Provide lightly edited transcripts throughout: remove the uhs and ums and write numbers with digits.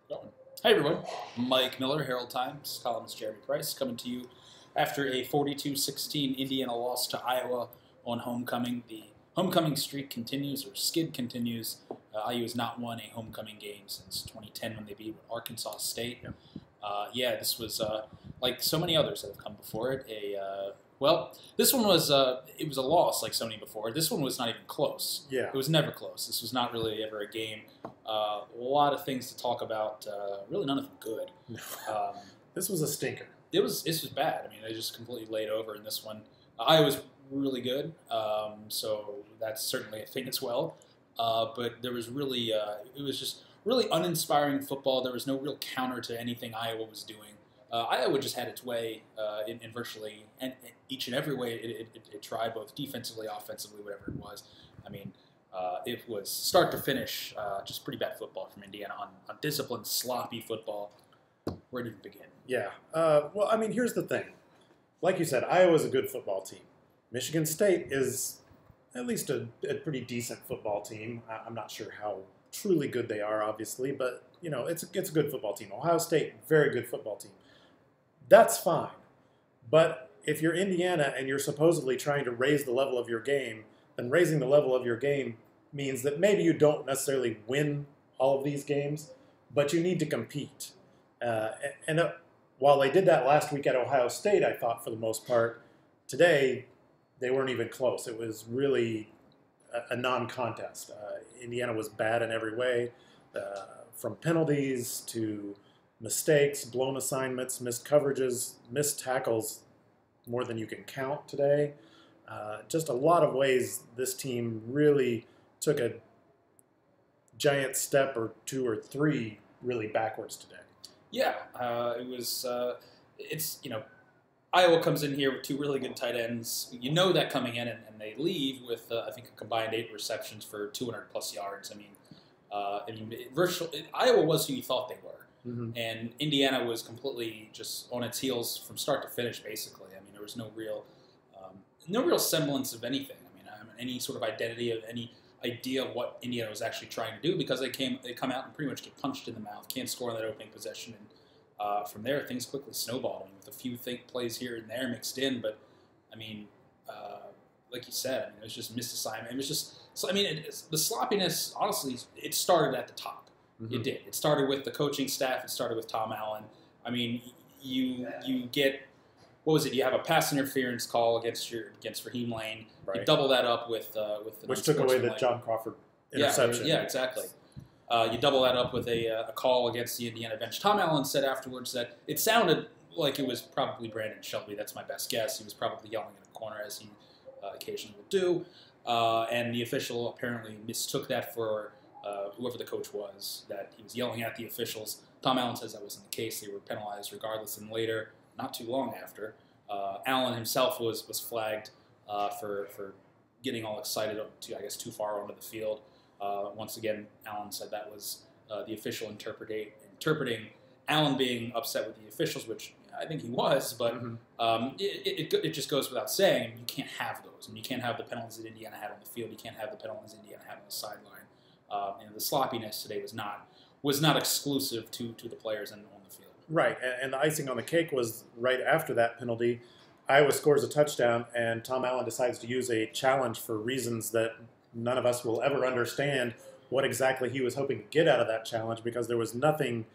Going. Hey everyone, Mike Miller, Herald-Times, columnist Jeremy Price, coming to you after a 42-16 Indiana loss to Iowa on homecoming. The homecoming streak continues, or skid continues. IU has not won a homecoming game since 2010 when they beat Arkansas State. Yeah, this was like so many others that have come before it. This one was it was a loss like so many before. This one was not even close. Yeah, it was never close. This was not really ever a game. A lot of things to talk about. Really, none of them good. this was a stinker. This was bad. I mean, they just completely laid over in this one. Iowa's really good, so that's certainly a thing as well. But there was really, it was just really uninspiring football. There was no real counter to anything Iowa was doing. Iowa just had its way in virtually each and every way it tried, both defensively, offensively, whatever it was. I mean, it was start to finish just pretty bad football from Indiana on disciplined, sloppy football. Where did it begin? Yeah. Well, I mean, here's the thing. Like you said, Iowa's a good football team. Michigan State is at least a pretty decent football team. I'm not sure how truly good they are, obviously, but, you know, it's a good football team. Ohio State, very good football team. That's fine. But if you're Indiana and you're supposedly trying to raise the level of your game, then raising the level of your game means that maybe you don't necessarily win all of these games, but you need to compete. While they did that last week at Ohio State, I thought for the most part, today they weren't even close. It was really a non-contest. Indiana was bad in every way, from penalties to mistakes, blown assignments, missed coverages, missed tackles, more than you can count today. Just a lot of ways this team really took a giant step or two or three really backwards today. Yeah, it was. It's, you know, Iowa comes in here with two really good tight ends. You know that coming in, and they leave with I think a combined 8 receptions for 200 plus yards. I mean, Iowa was who you thought they were. Mm-hmm. And Indiana was completely just on its heels from start to finish, basically. I mean, there was no real semblance of anything. I mean, any sort of identity of any idea of what Indiana was actually trying to do, because they come out and pretty much get punched in the mouth, can't score on that opening possession, and from there things quickly snowballed. I mean, with a few plays here and there mixed in, but I mean, like you said, I mean, it was just missed assignment. It was just, so I mean, the sloppiness. Honestly, it started at the top. Mm-hmm. It did. It started with the coaching staff. It started with Tom Allen. I mean, you get, what was it? You have a pass interference call against Raheem Lane. Right. You double that up with the which took away the John Crawford interception. Yeah, exactly. You double that up with a call against the Indiana bench. Tom Allen said afterwards that it sounded like it was probably Brandon Shelby. That's my best guess. He was probably yelling in a corner, as he occasionally will do. And the official apparently mistook that for whoever the coach was, that he was yelling at the officials. Tom Allen says that wasn't the case. They were penalized regardless. And later, not too long after, Allen himself was flagged for getting all excited too far onto the field. Once again, Allen said that was the official interpreting Allen being upset with the officials, which I think he was, but mm-hmm. It just goes without saying, you can't have those. And you can't have the penalties that Indiana had on the field. You can't have the penalties Indiana had on the sideline. And the sloppiness today was not exclusive to the players on the field. Right, and the icing on the cake was right after that penalty. Iowa scores a touchdown, and Tom Allen decides to use a challenge for reasons that none of us will ever understand what exactly he was hoping to get out of that challenge, because there was nothing,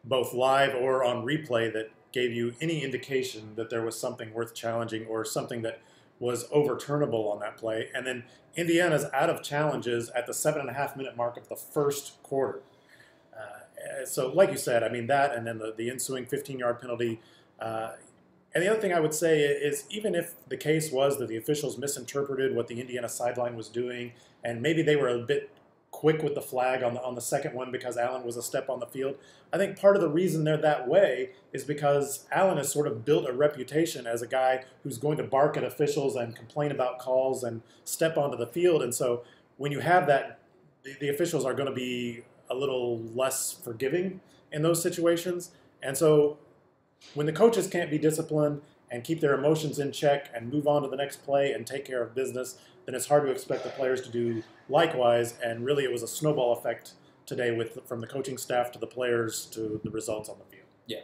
both live or on replay, that gave you any indication that there was something worth challenging or something that was overturnable on that play. And then Indiana's out of challenges at the 7.5-minute mark of the first quarter. So like you said, I mean, that and then the ensuing 15-yard penalty. And the other thing I would say is, even if the case was that the officials misinterpreted what the Indiana sideline was doing, and maybe they were a bit quick with the flag on the second one because Allen was a step on the field, I think part of the reason they're that way is because Allen has sort of built a reputation as a guy who's going to bark at officials and complain about calls and step onto the field. And so when you have that, the officials are going to be a little less forgiving in those situations. And so when the coaches can't be disciplined and keep their emotions in check and move on to the next play and take care of business, then it's hard to expect the players to do likewise. And really, it was a snowball effect today from the coaching staff to the players to the results on the field. Yeah.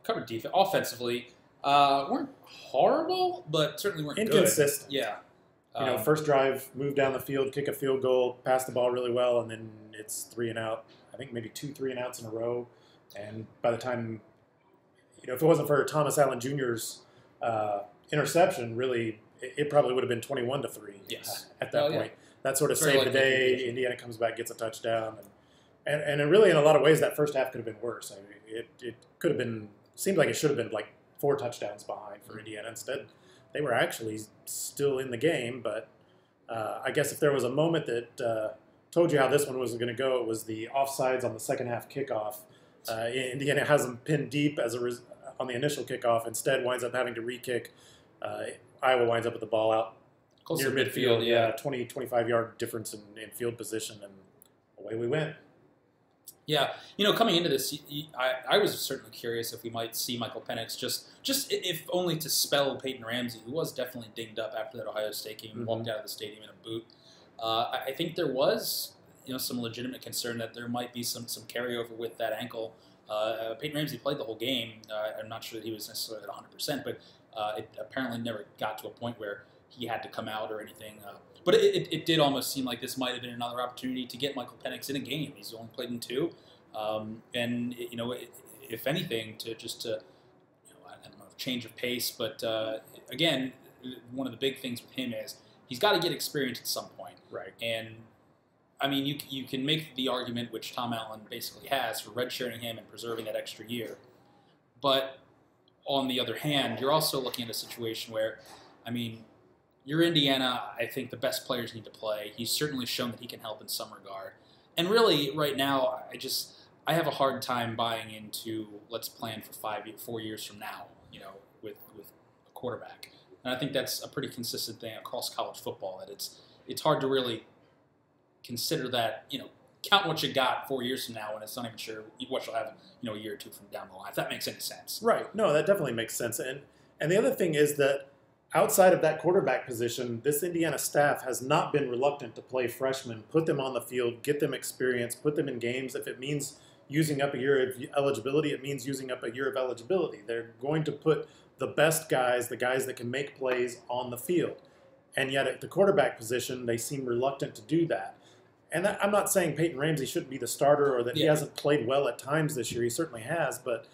Covered defense. Offensively, weren't horrible, but certainly weren't inconsistent. Good. Yeah. First drive, move down the field, kick a field goal, pass the ball really well, and then it's 3 and out. I think maybe 2 3 and outs in a row. And by the time, if it wasn't for Thomas Allen Jr.'s interception, really, it probably would have been 21-3. Yes. At that point. Yeah. That sort of saved the day. Indiana comes back, gets a touchdown. And really, in a lot of ways, that first half could have been worse. I mean, it could have been, seemed like it should have been like 4 touchdowns behind for Indiana. Instead, they were actually still in the game. But I guess if there was a moment that told you how this one was going to go, it was the offsides on the second half kickoff. Indiana has them pinned deep on the initial kickoff. Instead, winds up having to re-kick. Iowa winds up with the ball out near midfield. Yeah, 20, 25-yard difference in field position, and away we went. Yeah, coming into this, I was certainly curious if we might see Michael Penix just if only to spell Peyton Ramsey, who was definitely dinged up after that Ohio State game, walked out of the stadium in a boot. I think there was some legitimate concern that there might be some carryover with that ankle. Peyton Ramsey played the whole game. I'm not sure that he was necessarily at 100%, but it apparently never got to a point where he had to come out or anything. But it did almost seem like this might have been another opportunity to get Michael Penix in a game. He's only played in 2, and if anything, to I don't know, change of pace. But again, one of the big things with him is he's got to get experience at some point. Right. And I mean, you can make the argument, which Tom Allen basically has, for redshirting him and preserving that extra year. But on the other hand, you're also looking at a situation where, I mean, you're Indiana. I think the best players need to play. He's certainly shown that he can help in some regard. And really, right now, I have a hard time buying into let's plan for 4 years from now, with a quarterback. And I think that's a pretty consistent thing across college football, that it's hard to really consider that, count what you got 4 years from now when it's not even sure what you'll have, a year or 2 from down the line, if that makes any sense. Right. No, that definitely makes sense. And the other thing is that outside of that quarterback position, this Indiana staff has not been reluctant to play freshmen, put them on the field, get them experience, put them in games. If it means using up a year of eligibility, it means using up a year of eligibility. They're going to put the best guys, the guys that can make plays, on the field. And yet at the quarterback position, they seem reluctant to do that. And I'm not saying Peyton Ramsey shouldn't be the starter or that he hasn't played well at times this year. He certainly has, but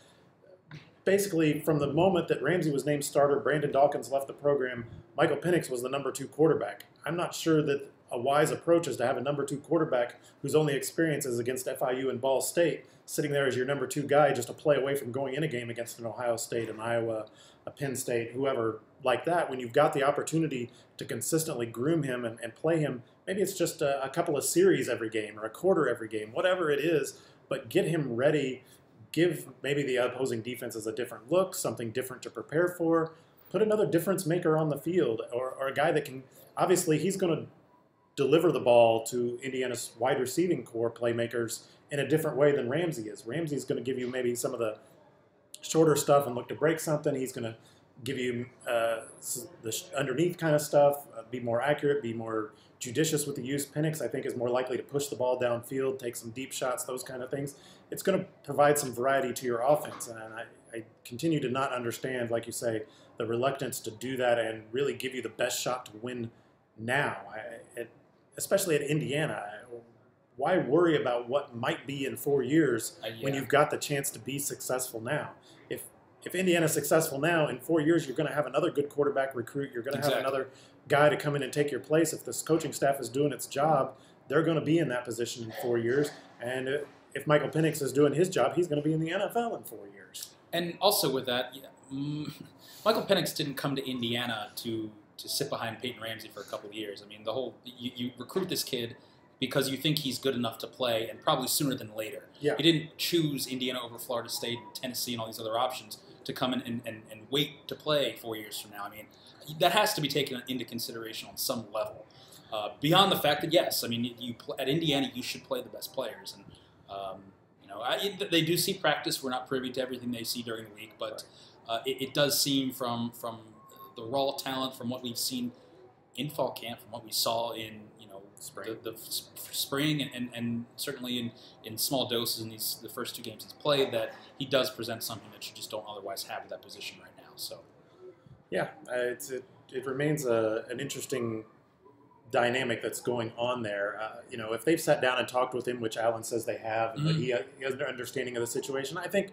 basically, from the moment that Ramsey was named starter, Brandon Dawkins left the program, Michael Penix was the number 2 quarterback. I'm not sure that a wise approach is to have a number 2 quarterback whose only experience is against FIU and Ball State, sitting there as your number 2 guy just a play away from going in a game against an Ohio State, an Iowa, a Penn State, whoever like that. When you've got the opportunity to consistently groom him and play him, maybe it's just a couple of series every game or a quarter every game, whatever it is, but get him ready. Give maybe the opposing defenses a different look, something different to prepare for. Put another difference maker on the field, or a guy that can, obviously he's going to deliver the ball to Indiana's wide receiving core playmakers in a different way than Ramsey is. Ramsey's going to give you maybe some of the shorter stuff and look to break something. He's going to give you the underneath kind of stuff, be more accurate, be more judicious with the use. Penix, I think, is more likely to push the ball downfield, take some deep shots, those kind of things. It's going to provide some variety to your offense, and I continue to not understand, like you say, the reluctance to do that and really give you the best shot to win now, especially at Indiana. Why worry about what might be in 4 years when you've got the chance to be successful now? If Indiana's successful now, in 4 years you're going to have another good quarterback recruit. You're going to have another guy to come in and take your place. If this coaching staff is doing its job, they're going to be in that position in 4 years. And if Michael Penix is doing his job, he's going to be in the NFL in 4 years. And also with that, Michael Penix didn't come to Indiana to sit behind Peyton Ramsey for a couple of years. I mean, you recruit this kid because you think he's good enough to play, and probably sooner than later. Yeah. He didn't choose Indiana over Florida State and Tennessee and all these other options to come in and wait to play 4 years from now. I mean, that has to be taken into consideration on some level. Beyond the fact that, yes, I mean, at Indiana you should play the best players, and they do see practice. We're not privy to everything they see during the week, but it does seem from the raw talent, from what we've seen in fall camp, from what we saw in spring and certainly in small doses in the first 2 games he's played, that he does present something that you just don't otherwise have at that position right now. So, yeah, it remains an interesting dynamic that's going on there. If they've sat down and talked with him, which Alan says they have, and that he has an understanding of the situation, I think,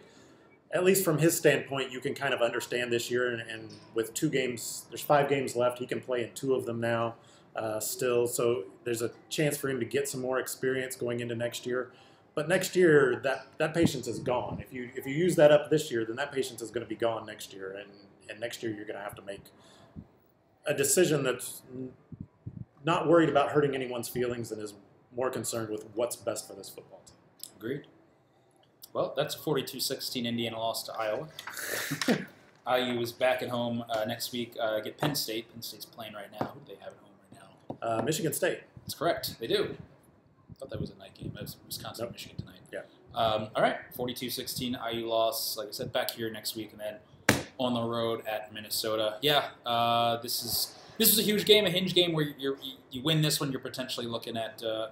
at least from his standpoint, you can kind of understand this year. And with 2 games, there's 5 games left. He can play in 2 of them now still. So there's a chance for him to get some more experience going into next year. But next year, that patience is gone. If you use that up this year, then that patience is going to be gone next year. And next year, you're going to have to make a decision that's not worried about hurting anyone's feelings and is more concerned with what's best for this football team. Agreed. Well, that's a 42-16 Indiana loss to Iowa. IU is back at home next week. Get Penn State. Penn State's playing right now. Who do they have at home right now? Michigan State. That's correct. They do. I thought that was a night game. That was Wisconsin, Nope. Michigan tonight. Yeah. All right. 42-16 IU loss. Like I said, back here next week, and then on the road at Minnesota. Yeah. This was a huge game, a hinge game where you win this one, you're potentially looking at a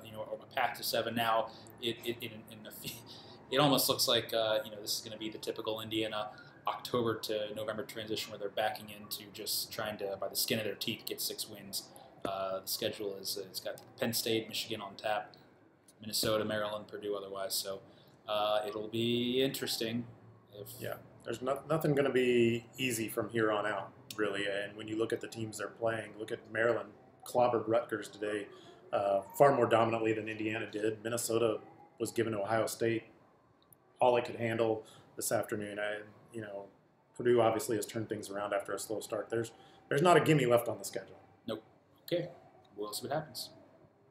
path to 7. Now it almost looks like this is going to be the typical Indiana October to November transition where they're backing into just trying to, by the skin of their teeth, get 6 wins. The schedule it's got Penn State, Michigan on tap, Minnesota, Maryland, Purdue otherwise. So it'll be interesting. There's nothing going to be easy from here on out, really. And when you look at the teams they're playing, look at Maryland clobbered Rutgers today far more dominantly than Indiana did. Minnesota was given to Ohio State all it could handle this afternoon. Purdue obviously has turned things around after a slow start. There's not a gimme left on the schedule. Nope. Okay. We'll see what happens.